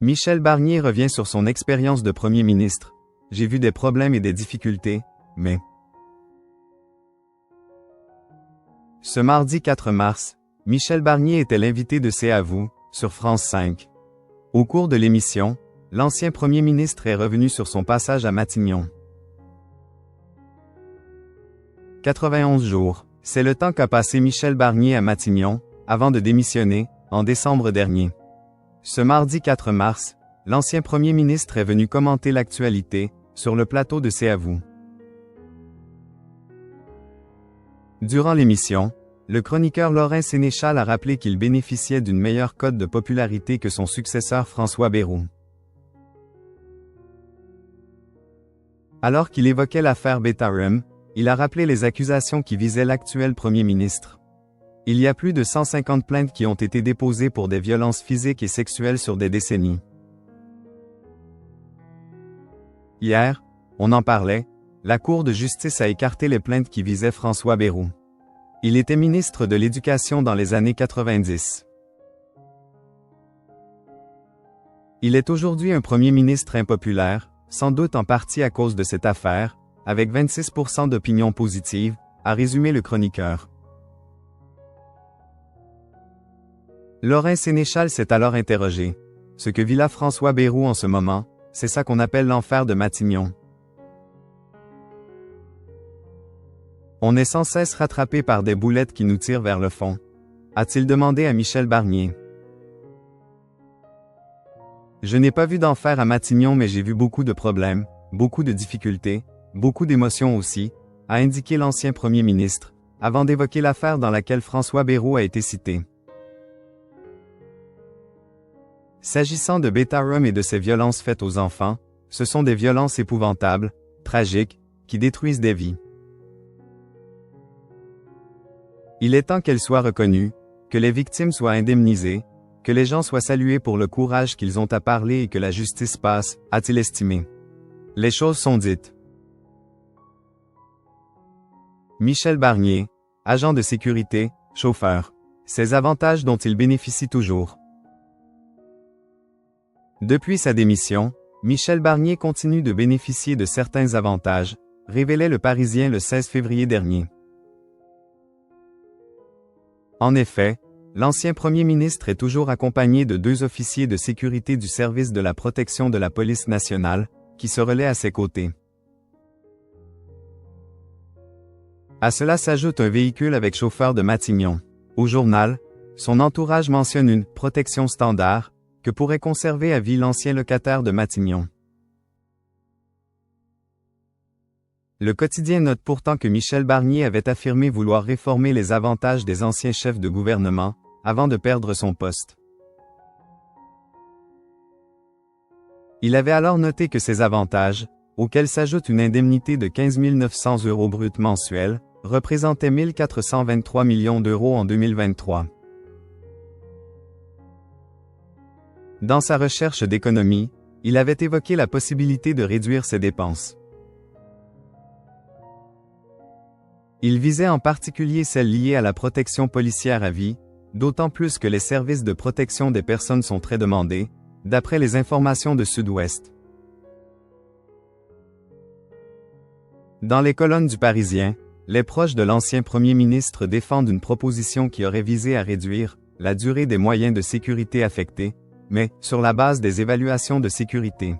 Michel Barnier revient sur son expérience de Premier ministre. J'ai vu des problèmes et des difficultés, mais... Ce mardi 4 mars, Michel Barnier était l'invité de C'est à vous, sur France 5. Au cours de l'émission, l'ancien Premier ministre est revenu sur son passage à Matignon. 91 jours, c'est le temps qu'a passé Michel Barnier à Matignon, avant de démissionner, en décembre dernier. Ce mardi 4 mars, l'ancien Premier ministre est venu commenter l'actualité, sur le plateau de C'est à vous. Durant l'émission, le chroniqueur Laurent Sénéchal a rappelé qu'il bénéficiait d'une meilleure cote de popularité que son successeur François Bayrou. Alors qu'il évoquait l'affaire Betarum, il a rappelé les accusations qui visaient l'actuel Premier ministre. Il y a plus de 150 plaintes qui ont été déposées pour des violences physiques et sexuelles sur des décennies. Hier, on en parlait, la Cour de justice a écarté les plaintes qui visaient François Bayrou. Il était ministre de l'Éducation dans les années 90. Il est aujourd'hui un Premier ministre impopulaire, sans doute en partie à cause de cette affaire, avec 26% d'opinion positive, a résumé le chroniqueur. Laurent Sénéchal s'est alors interrogé. Ce que vit là François Bayrou en ce moment, c'est ça qu'on appelle l'enfer de Matignon. On est sans cesse rattrapé par des boulettes qui nous tirent vers le fond, a-t-il demandé à Michel Barnier. Je n'ai pas vu d'enfer à Matignon mais j'ai vu beaucoup de problèmes, beaucoup de difficultés, beaucoup d'émotions aussi, a indiqué l'ancien Premier ministre, avant d'évoquer l'affaire dans laquelle François Bayrou a été cité. S'agissant de Betarum et de ces violences faites aux enfants, ce sont des violences épouvantables, tragiques, qui détruisent des vies. Il est temps qu'elles soient reconnues, que les victimes soient indemnisées, que les gens soient salués pour le courage qu'ils ont à parler et que la justice passe, a-t-il estimé. Les choses sont dites. Michel Barnier, agent de sécurité, chauffeur. Ces avantages dont il bénéficie toujours. Depuis sa démission, Michel Barnier continue de bénéficier de certains avantages, révélait Le Parisien le 16 février dernier. En effet, l'ancien Premier ministre est toujours accompagné de 2 officiers de sécurité du service de la protection de la police nationale, qui se relaient à ses côtés. À cela s'ajoute un véhicule avec chauffeur de Matignon. Au journal, son entourage mentionne une « protection standard » que pourrait conserver à vie l'ancien locataire de Matignon. Le quotidien note pourtant que Michel Barnier avait affirmé vouloir réformer les avantages des anciens chefs de gouvernement, avant de perdre son poste. Il avait alors noté que ces avantages, auxquels s'ajoute une indemnité de 15 900 € brut mensuels, représentaient 1 423 millions d'euros en 2023. Dans sa recherche d'économie, il avait évoqué la possibilité de réduire ses dépenses. Il visait en particulier celles liées à la protection policière à vie, d'autant plus que les services de protection des personnes sont très demandés, d'après les informations de Sud-Ouest. Dans les colonnes du Parisien, les proches de l'ancien Premier ministre défendent une proposition qui aurait visé à réduire la durée des moyens de sécurité affectés, mais sur la base des évaluations de sécurité.